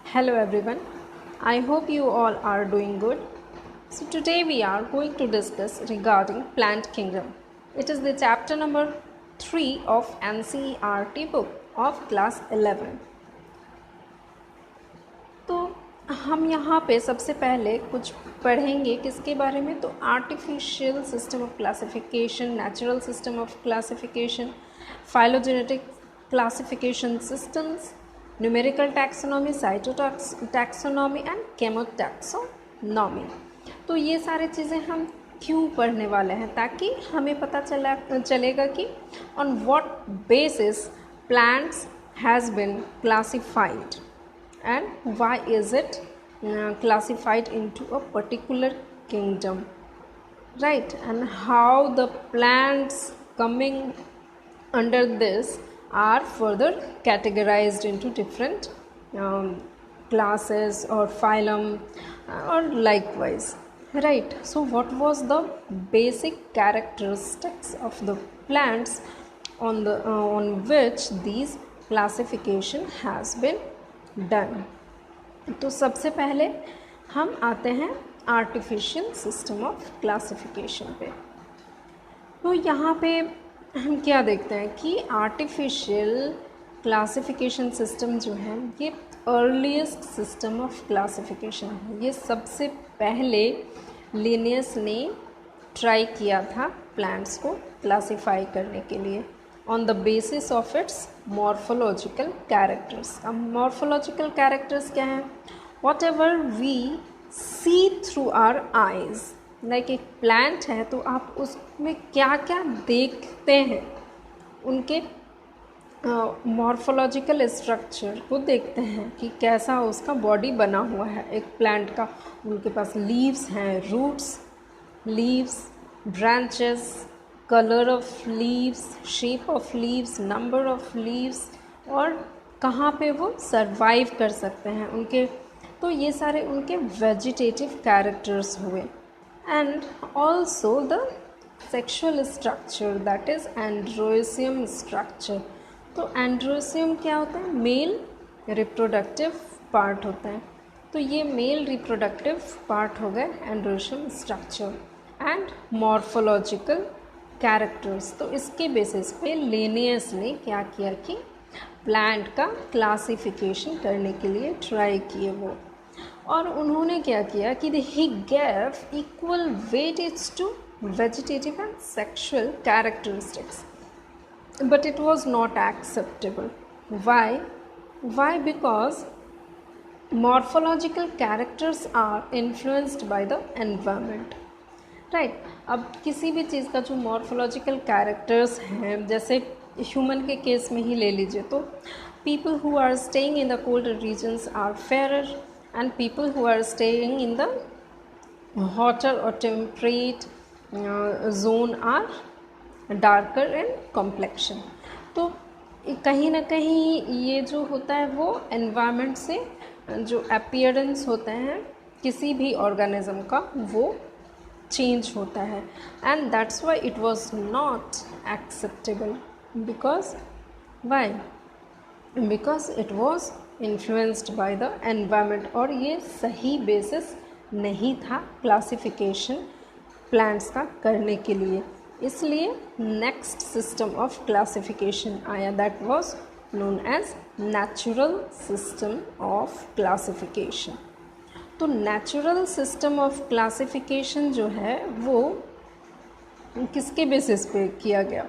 Hello everyone, I hope you all are doing good. So today we are going to discuss regarding plant kingdom. It is the chapter number 3 of NCERT book of class 11. तो हम यहाँ पे सबसे पहले कुछ पढ़ेंगे किसके बारे में, तो artificial system of classification, natural system of classification, phylogenetic classification systems, numerical taxonomy, cytotaxonomy and chemotaxonomy. तो ये सारी चीज़ें हम क्यों पढ़ने वाले हैं, ताकि हमें पता चलेगा कि on what basis plants has been classified and why is it classified into a particular kingdom, right? And how the plants coming under this are further categorized into different classes or phylum or likewise, right? So what was the basic characteristics of the plants on which these classification has been done. तो सबसे पहले हम आते हैं artificial system of classification पे। तो यहाँ पे हम क्या देखते हैं कि आर्टिफिशियल क्लासिफिकेशन सिस्टम जो है ये अर्लीस्ट सिस्टम ऑफ क्लासिफिकेशन है। ये सबसे पहले लिनियस ने ट्राई किया था प्लांट्स को क्लासिफाई करने के लिए on the basis of its morphological characters। अब morphological characters क्या हैं? Whatever we see through our eyes, like एक plant है तो आप उसमें क्या क्या देखते हैं, उनके morphological structure को देखते हैं कि कैसा उसका बॉडी बना हुआ है एक प्लांट का। उनके पास लीव्स हैं, roots, leaves, branches, colour of leaves, shape of leaves, number of leaves, और कहाँ पे वो सरवाइव कर सकते हैं उनके। तो ये सारे उनके वेजिटेटिव कैरेक्टर्स हुए। And also the sexual structure, that is androecium structure. तो एंड्रोसियम क्या होता है? मेल रिप्रोडक्टिव पार्ट होता है। तो ये मेल रिप्रोडक्टिव पार्ट हो गए androecium structure. And morphological characters, तो इसके बेसिस पे लिनियस ने क्या किया कि प्लांट का क्लासिफिकेशन करने के लिए ट्राई किए वो। और उन्होंने क्या किया कि he gave equal weightage to vegetative and sexual characteristics, but it was not acceptable. Why? Because morphological characters are influenced by the environment, right. अब किसी भी चीज़ का जो मॉर्फोलॉजिकल कैरेक्टर्स हैं, जैसे ह्यूमन के केस में ही ले लीजिए, तो people who are staying in the cold regions are fairer and people who are staying in the hotter और temperate zone are darker in complexion. तो कहीं ना कहीं ये जो होता है वो एनवायरनमेंट से जो अपीयरेंस होते हैं किसी भी ऑर्गेनिज्म का वो चेंज होता है। And that's why it was not acceptable. Because why? Because it was influenced by the environment, और ये सही बेसिस नहीं था क्लासिफिकेशन प्लांट्स का करने के लिए। इसलिए नेक्स्ट सिस्टम ऑफ क्लासिफिकेशन आया, that was known as natural system of classification. तो नेचुरल सिस्टम ऑफ क्लासिफिकेशन जो है वो किसके बेसिस पे किया गया?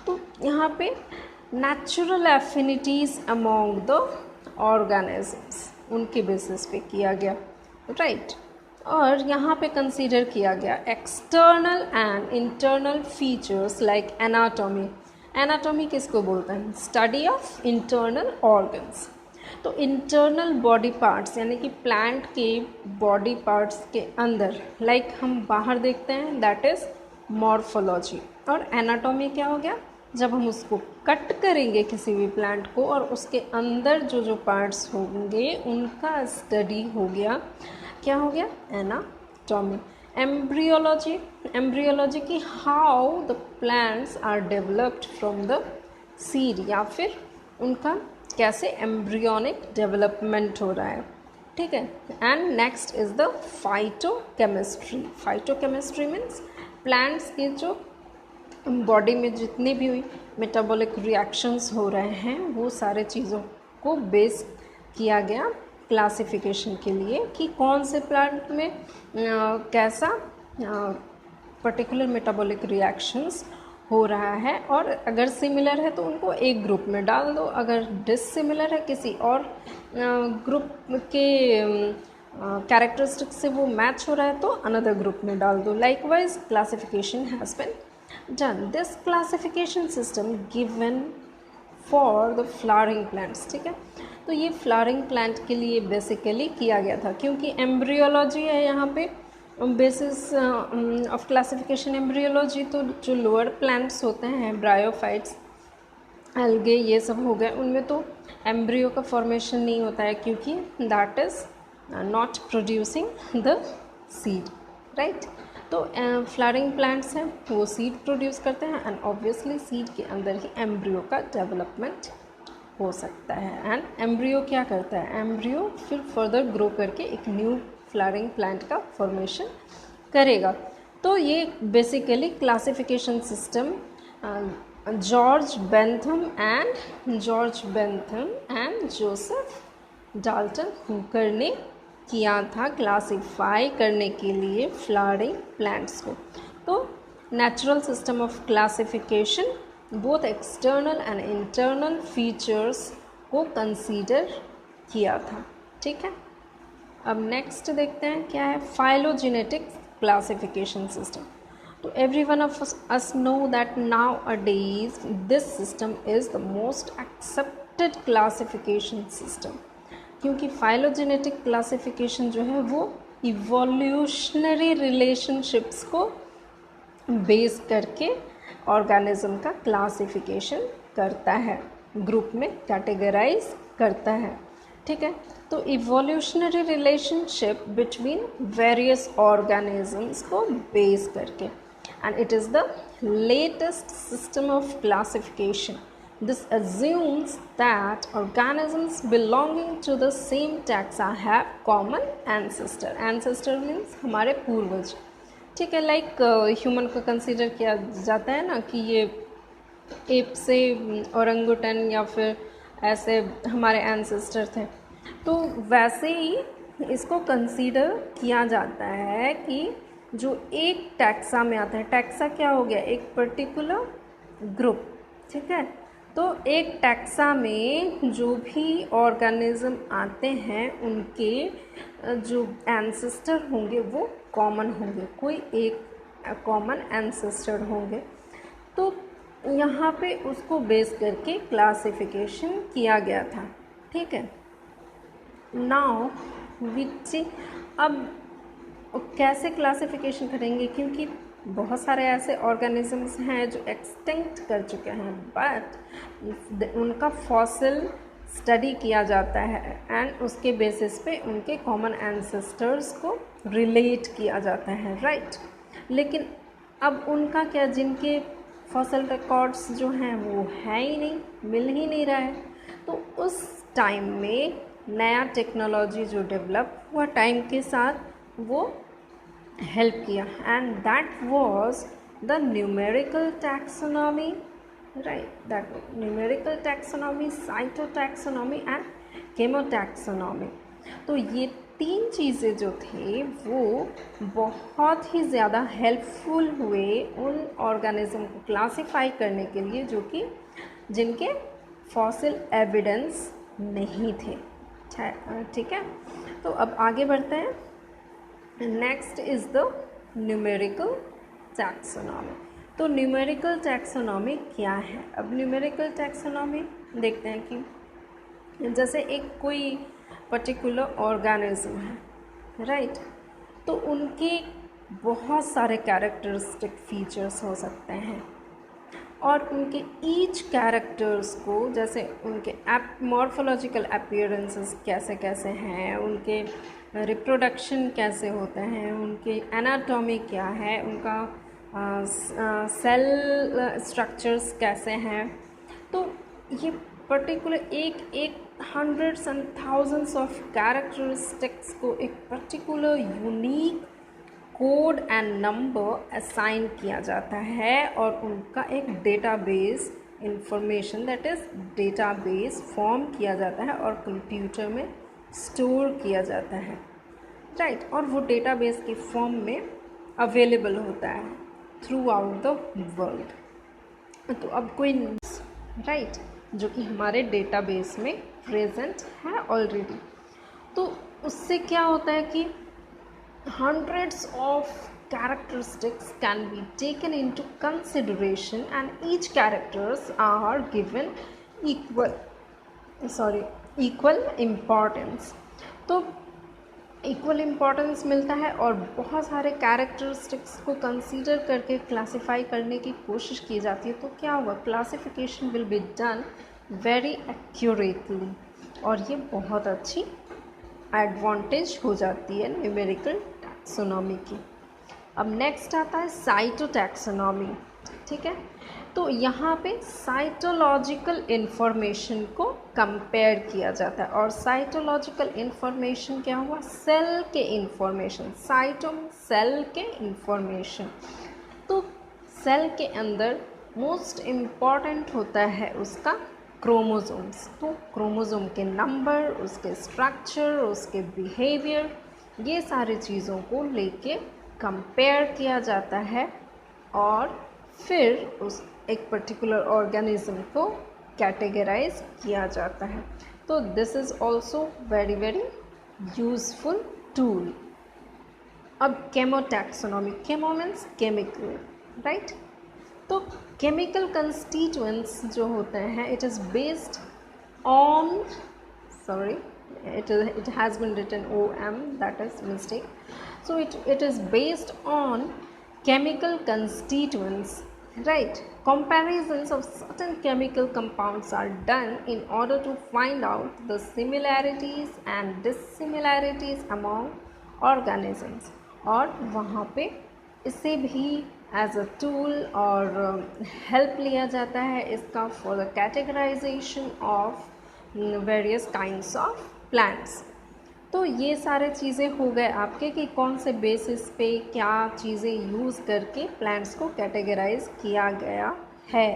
तो यहाँ पे natural affinities among the organisms, उनके बेसिस पे किया गया, राइट। और यहाँ पे कंसीडर किया गया external and internal features like anatomy. Anatomy किसको बोलते हैं? Study of internal organs. तो इंटरनल बॉडी पार्ट्स यानी कि प्लांट के बॉडी पार्ट्स के अंदर, लाइक हम बाहर देखते हैं, दैट इज़ मॉर्फोलॉजी। और एनाटॉमी क्या हो गया? जब हम उसको कट करेंगे किसी भी प्लांट को और उसके अंदर जो जो पार्ट्स होंगे उनका स्टडी हो गया, क्या हो गया? एनाटॉमी। एम्ब्रियोलॉजी, एम्ब्रियोलॉजी की how the plants are developed from the seed, या फिर उनका कैसे एम्ब्रियोनिक डेवलपमेंट हो रहा है, ठीक है। And next is the phytochemistry. Phytochemistry means plants के जो बॉडी में जितने भी मेटाबॉलिक रिएक्शंस हो रहे हैं वो सारे चीज़ों को बेस किया गया क्लासिफिकेशन के लिए कि कौन से प्लांट में कैसा पर्टिकुलर मेटाबॉलिक रिएक्शंस हो रहा है, और अगर सिमिलर है तो उनको एक ग्रुप में डाल दो, अगर डिसिमिलर है किसी और ग्रुप के कैरेक्टरिस्टिक्स से वो मैच हो रहा है तो अनदर ग्रुप में डाल दो। Likewise classification has been done. This classification system given for the flowering plants, ठीक है। तो ये फ्लावरिंग प्लांट के लिए बेसिकली किया गया था, क्योंकि एम्ब्रियोलॉजी है यहाँ पे बेसिस ऑफ क्लासिफिकेशन एम्ब्रियोलॉजी। तो जो लोअर प्लांट्स होते हैं ब्रायोफाइट्स, एल्गे, ये सब हो गए, उनमें तो एम्ब्रियो का फॉर्मेशन नहीं होता है क्योंकि that is not producing the seed, right. तो फ्लावरिंग प्लांट्स हैं वो सीड प्रोड्यूस करते हैं एंड ऑब्वियसली सीड के अंदर ही एम्ब्रियो का डेवलपमेंट हो सकता है। एंड एम्ब्रियो क्या करता है, एम्ब्रियो फिर फर्दर ग्रो करके एक न्यू फ्लावरिंग प्लांट का फॉर्मेशन करेगा। तो ये basically classification system George Bentham and Joseph Dalton Hooker ने किया था क्लासिफाई करने के लिए फ्लावरिंग प्लांट्स को। तो natural system of classification both external and internal features को कंसीडर किया था, ठीक है। अब नेक्स्ट देखते हैं क्या है फाइलोजेनेटिक क्लासिफिकेशन सिस्टम। तो every one of us know that now a days this system is the most accepted classification system, क्योंकि फाइलोजेनेटिक क्लासिफिकेशन जो है वो इवोल्यूशनरी रिलेशनशिप्स को बेस करके ऑर्गेनिज्म का क्लासिफिकेशन करता है, ग्रुप में कैटेगराइज करता है, ठीक है। तो evolutionary relationship between various organisms को बेस करके, and it is the latest system of classification. This assumes that organisms belonging to the same taxa have common ancestor. Ancestor means हमारे पूर्वज, ठीक है। लाइक ह्यूमन को कंसीडर किया जाता है ना कि ये एप से ओरंगुटन या फिर ऐसे हमारे एंसेस्टर थे, तो वैसे ही इसको कंसीडर किया जाता है कि जो एक टैक्सा में आता है, टैक्सा क्या हो गया, एक पर्टिकुलर ग्रुप, ठीक है। तो एक टैक्सा में जो भी ऑर्गेनिज्म आते हैं उनके जो एंसेस्टर होंगे वो कॉमन होंगे, कोई एक कॉमन एंसेस्टर होंगे। तो यहाँ पे उसको बेस करके क्लासिफिकेशन किया गया था, ठीक है। नाउ विच अब कैसे क्लासिफिकेशन करेंगे, क्योंकि बहुत सारे ऐसे ऑर्गेनिजम्स हैं जो एक्सटिंक्ट कर चुके हैं, बट उनका फॉसिल स्टडी किया जाता है एंड उसके बेसिस पे उनके कॉमन एंसेस्टर्स को रिलेट किया जाता है, राइट। लेकिन अब उनका क्या, जिनके फॉसिल रिकॉर्ड्स जो हैं वो है ही नहीं, मिल ही नहीं रहा है, तो उस टाइम में नया टेक्नोलॉजी जो डेवलप हुआ टाइम के साथ वो हेल्प किया, and that was the numerical taxonomy, right. That numerical taxonomy, cytotaxonomy and chemotaxonomy. तो ये तीन चीज़ें जो थे वो बहुत ही ज़्यादा हेल्पफुल हुए उन ऑर्गेनिज्म को क्लासिफाई करने के लिए जो कि जिनके फॉसिल एविडेंस नहीं थे, ठीक है। तो अब आगे बढ़ते हैं। Next is the numerical taxonomy. तो न्यूमेरिकल टैक्सोनॉमी क्या है, अब न्यूमेरिकल टैक्सोनॉमी देखते हैं कि जैसे एक कोई पर्टिकुलर ऑर्गेनिज्म है, राइट। तो उनके बहुत सारे कैरेक्टरिस्टिक फीचर्स हो सकते हैं और उनके ईच कैरेक्टर्स को, जैसे उनके मॉर्फोलॉजिकल अपीयरेंसेस कैसे कैसे हैं, उनके रिप्रोडक्शन कैसे होते हैं, उनके एनाटॉमी क्या है, उनका सेल स्ट्रक्चर्स कैसे हैं, तो ये पर्टिकुलर एक hundreds and thousands of characteristics को एक particular unique code and number assign किया जाता है और उनका एक database information that is database form किया जाता है और कंप्यूटर में स्टोर किया जाता है, राइट। और वो डेटाबेस के फॉर्म में अवेलेबल होता है थ्रू आउट द वर्ल्ड। तो अब कोई राइट जो कि हमारे डेटाबेस में प्रेजेंट है ऑलरेडी, तो उससे क्या होता है कि hundreds of characteristics can be taken into consideration and each characters are given equal importance। तो इक्वल इम्पॉर्टेंस मिलता है और बहुत सारे कैरेक्टरिस्टिक्स को कंसीडर करके क्लासिफाई करने की कोशिश की जाती है। तो क्या होगा, classification will be done very accurately और ये बहुत अच्छी एडवांटेज हो जाती है न्यूमेरिकल टैक्सोनॉमी की। अब नेक्स्ट आता है साइटोटैक्सोनॉमी, ठीक है। तो यहाँ पे साइटोलॉजिकल इन्फॉर्मेशन को कंपेयर किया जाता है और साइटोलॉजिकल इन्फॉर्मेशन क्या हुआ, सेल के इन्फॉर्मेशन, साइटो सेल के इन्फॉर्मेशन। तो सेल के अंदर मोस्ट इम्पॉर्टेंट होता है उसका क्रोमोसोम्स। तो क्रोमोसोम के नंबर, उसके स्ट्रक्चर, उसके बिहेवियर, ये सारी चीज़ों को लेके कंपेयर किया जाता है और फिर उस एक पर्टिकुलर ऑर्गेनिज्म को कैटेगराइज किया जाता है। तो this is also very very useful tool. अब केमोटैक्सोनॉमी, केमो मीन्स केमिकल, राइट। तो केमिकल कंस्टिट्यूएंट्स जो होते हैं it is based on it has been written OM, that is mistake. So it is based on chemical constituents, right. Comparisons of certain chemical compounds are done in order to find out the similarities and dissimilarities among organisms। और वहाँ पे इसे भी as a tool और help लिया जाता है इसका for the categorization of various kinds of plants. तो ये सारे चीज़ें हो गए आपके कि कौन से बेसिस पे क्या चीज़ें यूज़ करके प्लांट्स को कैटेगराइज किया गया है।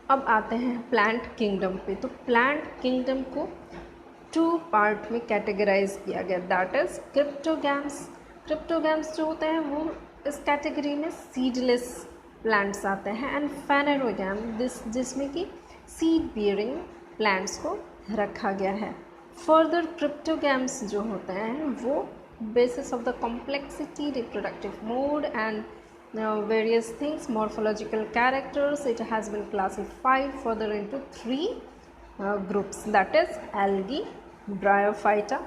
अब आते हैं प्लांट किंगडम पे। तो प्लांट किंगडम को 2 पार्ट में कैटेगराइज किया गया, दैट इज़ क्रिप्टोगैम्स। क्रिप्टोगैम्स जो होते हैं वो इस कैटेगरी में सीडलेस प्लांट्स आते हैं, एंड फेनेरोगैम जिसमें कि सीड बियरिंग प्लांट्स को रखा गया है। फर्दर क्रिप्टोगैम्स जो होते हैं वो basis of the complexity, reproductive mode and various things, morphological characters, it has been classified further into 3 groups, that is algae, bryophyta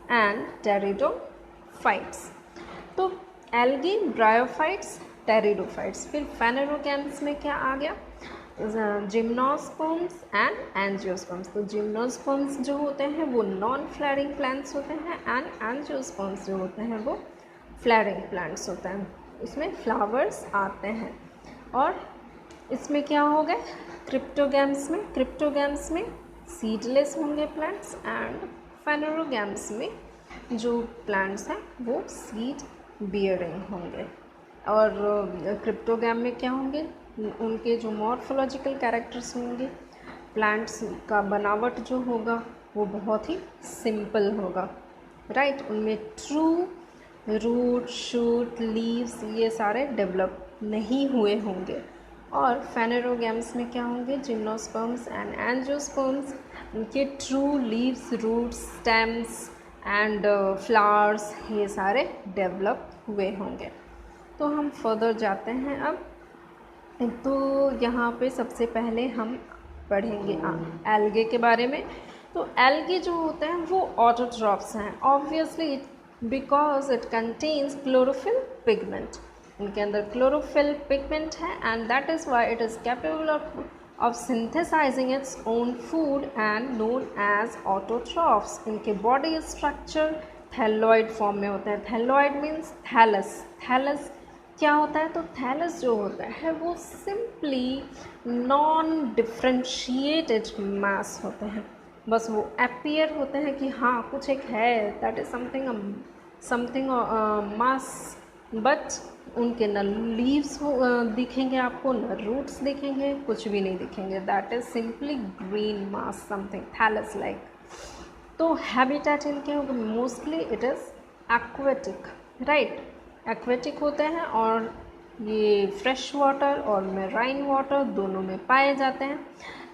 and pteridophytes। तो algae, bryophytes, pteridophytes। फिर phanerogams में क्या आ गया, जिम्नोस्पर्म्स एंड एंजियोस्पर्म्स। तो gymnosperms जो होते हैं वो नॉन फ्लैरिंग प्लांट्स होते हैं एंड एंजियोस्पर्म्स जो होते हैं वो फ्लैरिंग प्लांट्स होते हैं, उसमें फ्लावर्स आते हैं। और इसमें क्या हो गए, क्रिप्टोगैम्स में सीडलेस होंगे प्लांट्स एंड फेनेरोगैम्स में जो प्लांट्स हैं वो सीड बियरिंग होंगे। और क्रिप्टोगैम में क्या होंगे, उनके जो मॉर्फोलॉजिकल कैरेक्टर्स होंगे, प्लांट्स का बनावट जो होगा वो बहुत ही सिंपल होगा, राइट। उनमें ट्रू रूट, शूट, लीव्स ये सारे डेवलप नहीं हुए होंगे। और फेनेरोगैम्स में क्या होंगे, जिम्नोस्पर्म्स एंड एंजियोस्पर्म्स, उनके true leaves, roots, stems and flowers ये सारे डेवलप हुए होंगे। तो हम फर्दर जाते हैं। अब तो यहाँ पे सबसे पहले हम पढ़ेंगे एल्गे के बारे में। तो एल्गे जो होते हैं वो ऑटोट्रॉफ्स हैं, obviously because it contains chlorophyll pigment. इनके अंदर क्लोरोफिल पिगमेंट है and that is why it is capable of synthesizing its own food and known as autotrophs. इनके बॉडी स्ट्रक्चर थैलोइड फॉर्म में होते हैं। थैलोइड मीन्स थैलस, थैलस क्या होता है, तो थैलस जो होता है वो सिंपली नॉन डिफ्रेंशिएटेड मास होते हैं, बस वो अपीयर होते हैं कि हाँ कुछ एक है, that is something mass, but उनके न लीव्स दिखेंगे आपको, न रूट्स दिखेंगे, कुछ भी नहीं दिखेंगे, that is simply green mass, something thallus like. तो हैबिटेट इनके mostly it is aquatic, right, aquatic होते हैं और ये फ्रेश वाटर और मेराइन वाटर दोनों में पाए जाते हैं।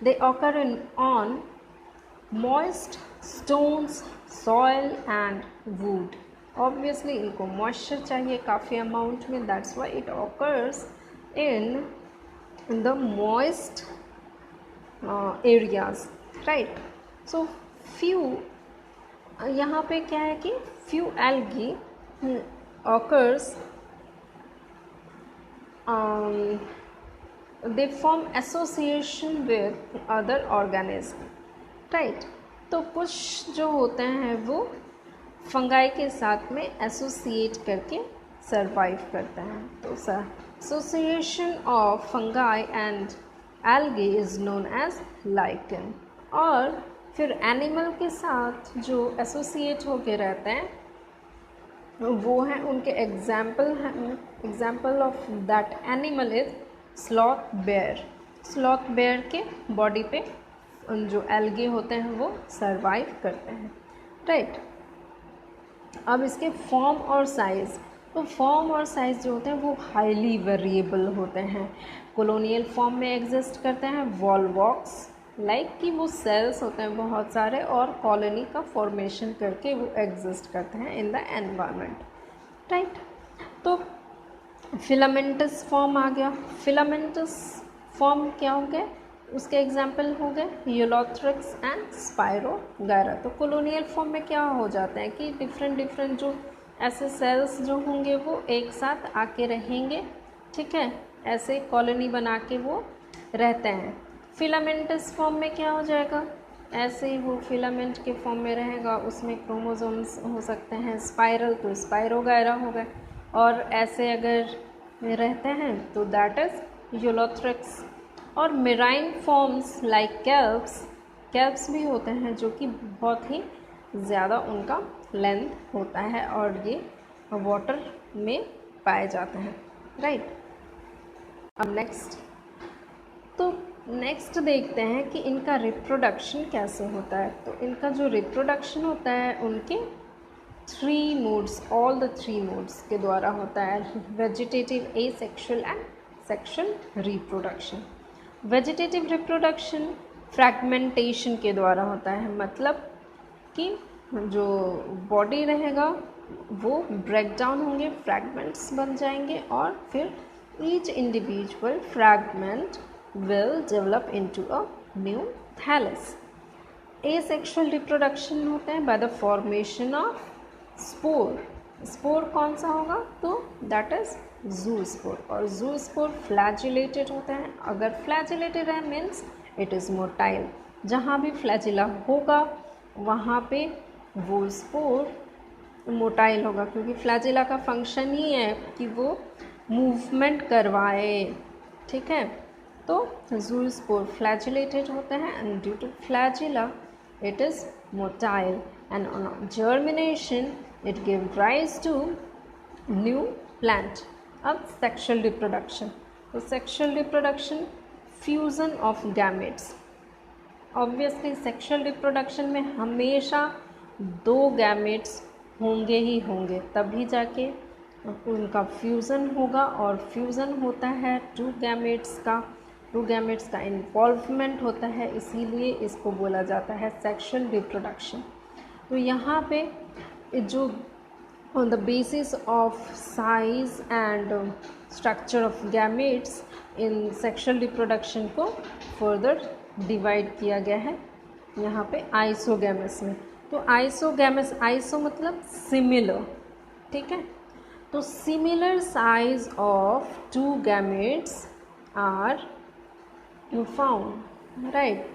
They occur in on moist stones, soil and wood. Obviously इनको मॉइस्चर चाहिए काफ़ी अमाउंट में, that's why it occurs in the moist areas, right. So few, यहाँ पे क्या है कि few algae occurs, they form association with other organism, right. तो कुछ जो होते हैं वो फंगाई के साथ में एसोसिएट करके सरवाइव करते हैं। तो association of fungi and algae is known as lichen. और फिर एनिमल के साथ जो एसोसिएट होके रहते हैं वो हैं, उनके example of that animal is sloth bear. Sloth bear के बॉडी पे जो एल्गे होते हैं वो सरवाइव करते हैं, राइट। अब इसके फॉर्म और साइज़, तो फॉर्म और साइज़ जो होते हैं वो हाईली वेरिएबल होते हैं। कॉलोनियल फॉर्म में एग्जिस्ट करते हैं वॉलवॉक्स, लाइक कि वो सेल्स होते हैं बहुत सारे और कॉलोनी का फॉर्मेशन करके वो एग्जिस्ट करते हैं इन द एनवायरनमेंट, राइट। तो फिलामेंटस फॉर्म आ गया। फिलामेंटस फॉर्म क्या हो गए, उसके एग्जाम्पल हो गए यूलोथ्रिक्स एंड स्पायरोगायरा। तो कॉलोनियल फॉर्म में क्या हो जाता है कि डिफरेंट जो ऐसे सेल्स जो होंगे वो एक साथ आके रहेंगे, ठीक है, ऐसे कॉलोनी बना के वो रहते हैं। फिलामेंटस फॉर्म में क्या हो जाएगा, ऐसे ही वो फिलामेंट के फॉर्म में रहेगा, उसमें क्रोमोसोम्स हो सकते हैं, स्पाइरल तो स्पायरोगायरा हो गए, और ऐसे अगर रहते हैं तो दैट इज़ यूलोथ्रिक्स। और मेराइन फॉर्म्स लाइक कैल्प्स भी होते हैं जो कि बहुत ही ज़्यादा उनका लेंथ होता है और ये वाटर में पाए जाते हैं, राइट। अब नेक्स्ट देखते हैं कि इनका रिप्रोडक्शन कैसे होता है। तो इनका जो रिप्रोडक्शन होता है उनके three modes, all the three modes के द्वारा होता है, vegetative, asexual and sexual reproduction. Vegetative reproduction fragmentation के द्वारा होता है, मतलब कि जो बॉडी रहेगा वो ब्रेक डाउन होंगे, फ्रैगमेंट्स बन जाएंगे और फिर each individual fragment will develop into a new thallus. Asexual reproduction होता है by the formation of spore. Spore कौन सा होगा, तो दैट इज जूस्पोर, और जूस्पोर फ्लैजिलेटेड होता है। अगर फ्लैजिलेटेड है मीन्स इट इज़ मोटाइल, जहाँ भी फ्लैजिला होगा वहाँ पे वो स्पोर मोटाइल होगा, क्योंकि फ्लैजिला का फंक्शन ही है कि वो मूवमेंट करवाए, ठीक है। तो जूस्पोर फ्लैजिलेटेड होते हैं and due to flagella it is motile and on germination it give rise to new plant. अब सेक्शुअल रिप्रोडक्शन, तो sexual reproduction fusion of gametes. Obviously sexual reproduction में हमेशा दो गैमेट्स होंगे ही होंगे, तभी जाके उनका फ्यूज़न होगा, और फ्यूज़न होता है टू गैमेट्स का इन्वॉल्वमेंट होता है, इसीलिए इसको बोला जाता है सेक्शुअल रिप्रोडक्शन। तो यहाँ पे जो on the basis of size and structure of gametes in sexual reproduction को फर्दर डिवाइड किया गया है यहाँ पे आइसोगैमस में। तो आइसोगैमस, आइसो मतलब सिमिलर, ठीक है। तो similar size of two gametes are found, right.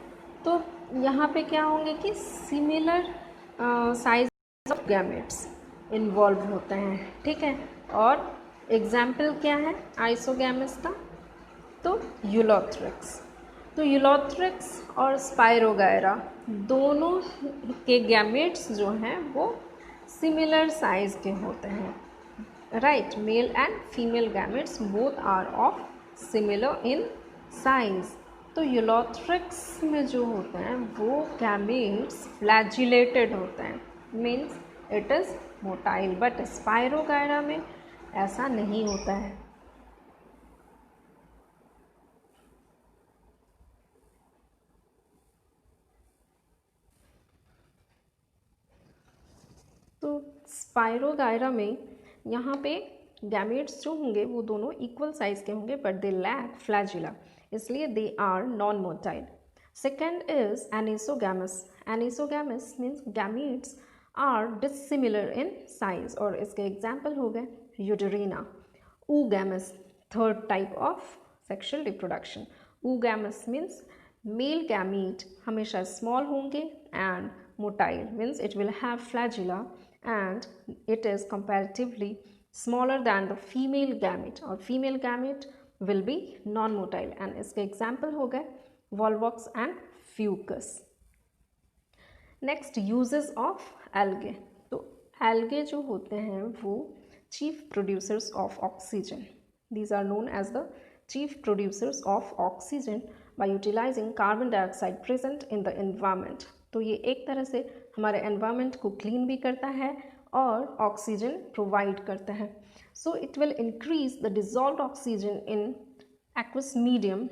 तो यहाँ पे क्या होंगे कि similar size of gametes involve होते हैं, ठीक है। और एग्जाम्पल क्या है आइसोगैमस का? तो यूलोथ्रिक्स। तो यूलोथ्रिक्स और स्पाइरोगायरा दोनों के गैमेट्स जो हैं वो सिमिलर साइज के होते हैं, right. Male and female gametes both are of similar in size. तो यूलोथ्रिक्स में जो होते हैं वो गैमेट्स फ्लैजिलेटेड होते हैं, means it is motile, but spirogyra में ऐसा नहीं होता है। तो स्पाइरोगायरा में यहाँ पे गैमेट्स जो होंगे वो दोनों इक्वल साइज के होंगे, बट दे लैक फ्लैजिला, इसलिए they are non motile. Second is anisogamous. Anisogamous means gametes are dissimilar in size, और इसके एग्जाम्पल हो गए Eudorina. oogamous, third type of sexual reproduction. oogamous means male gamete हमेशा small होंगे and motile means it will have flagella and it is comparatively smaller than the female gamete, और female gamete will be non-motile, and इसके example हो गए volvox and fucus। next uses of algae। तो algae जो होते हैं वो chief producers of oxygen, these are known as the chief producers of oxygen by utilizing carbon dioxide present in the environment। तो ये एक तरह से हमारे एनवायरनमेंट को क्लीन भी करता है और ऑक्सीजन प्रोवाइड करता है। So it will increase the dissolved oxygen in aqueous medium,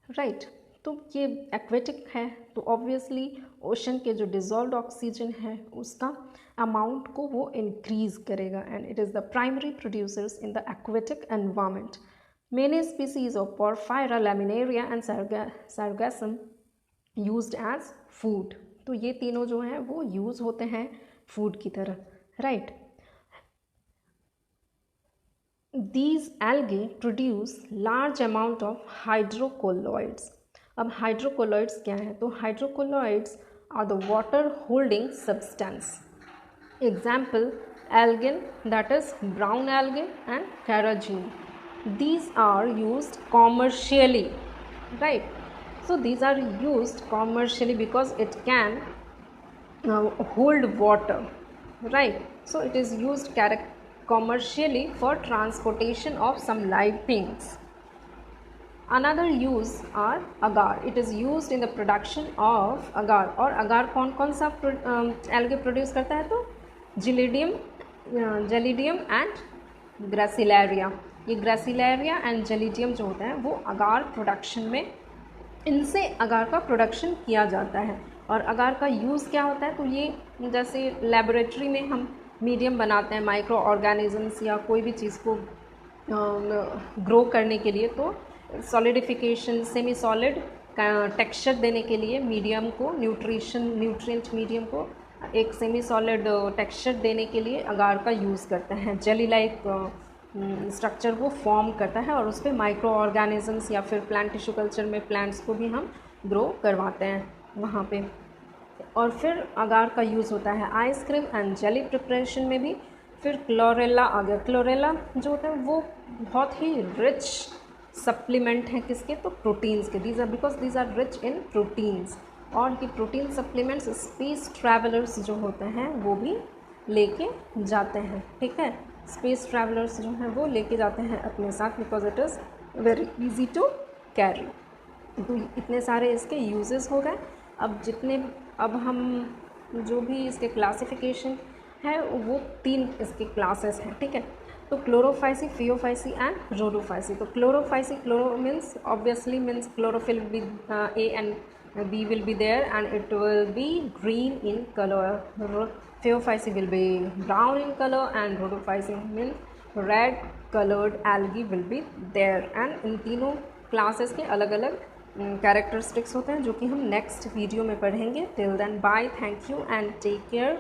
right. तो ये एक्वेटिक है तो ऑब्वियसली ओशन के जो डिजॉल्व्ड ऑक्सीजन है उसका अमाउंट को वो इंक्रीज करेगा, and it is the primary producers in the aquatic environment. Many species of Porphyra, Laminaria and Sargassum used as food. तो ये तीनों जो हैं वो यूज़ होते हैं फूड की तरह, right. These algae produce large amount of hydrocolloids. अब हाइड्रोकोलॉइड्स क्या है? तो hydrocolloids are the water holding substance. Example algin, that is brown algae and carrageen. These are used commercially, right? So these are used commercially because it can hold water, right? So it is used commercially for transportation of some live things. Another use are agar. It is used in the production of agar. और agar कौन कौन सा algae produce करता है? तो Gelidium and Gracilaria। ये gracilaria and gelidium जो होता है वो अगार प्रोडक्शन में, इनसे अगार का प्रोडक्शन किया जाता है। और अगार का यूज़ क्या होता है? तो ये जैसे लेबोरेटरी में हम मीडियम बनाते हैं माइक्रो ऑर्गेनिजम्स या कोई भी चीज़ को ग्रो करने के लिए, तो सॉलिडिफिकेशन, सेमी सॉलिड टेक्सचर देने के लिए मीडियम को, न्यूट्रिएंट मीडियम को एक सेमी सॉलिड टेक्सचर देने के लिए अगार का यूज़ करते हैं। जेली लाइक स्ट्रक्चर को फॉर्म करता है और उस पर माइक्रो ऑर्गेनिजम्स या फिर प्लांट टिश्यू कल्चर में प्लांट्स को भी हम ग्रो करवाते हैं वहाँ पे। और फिर अगार का यूज़ होता है आइसक्रीम एंड जेली प्रिपरेशन में भी। फिर क्लोरेला आ गया। क्लोरेला जो होता है वो बहुत ही रिच सप्लीमेंट है किसके? तो प्रोटीन्स के। These are because these are rich in proteins, और ये प्रोटीन सप्लीमेंट्स स्पेस ट्रैवलर्स जो होते हैं वो भी लेके जाते हैं, ठीक है। स्पेस ट्रैवलर्स जो हैं वो लेके जाते हैं अपने साथ because it is very easy to carry. तो इतने सारे इसके यूजेस हो गए। अब हम जो भी इसके क्लासिफिकेशन है वो 3 इसके क्लासेस हैं, ठीक है। तो क्लोरोफाइसी, फियोफाइसी एंड रोडोफाइसी। तो Chlorophyceae, chloro means obviously means chlorophyll with A and B will be there and it will be green in color. Phaeophyce will be brown in color and Rhodophyce means red colored algae will be there, and इन तीनों classes के अलग अलग characteristics होते हैं जो कि हम next video में पढ़ेंगे। Till then bye, thank you and take care.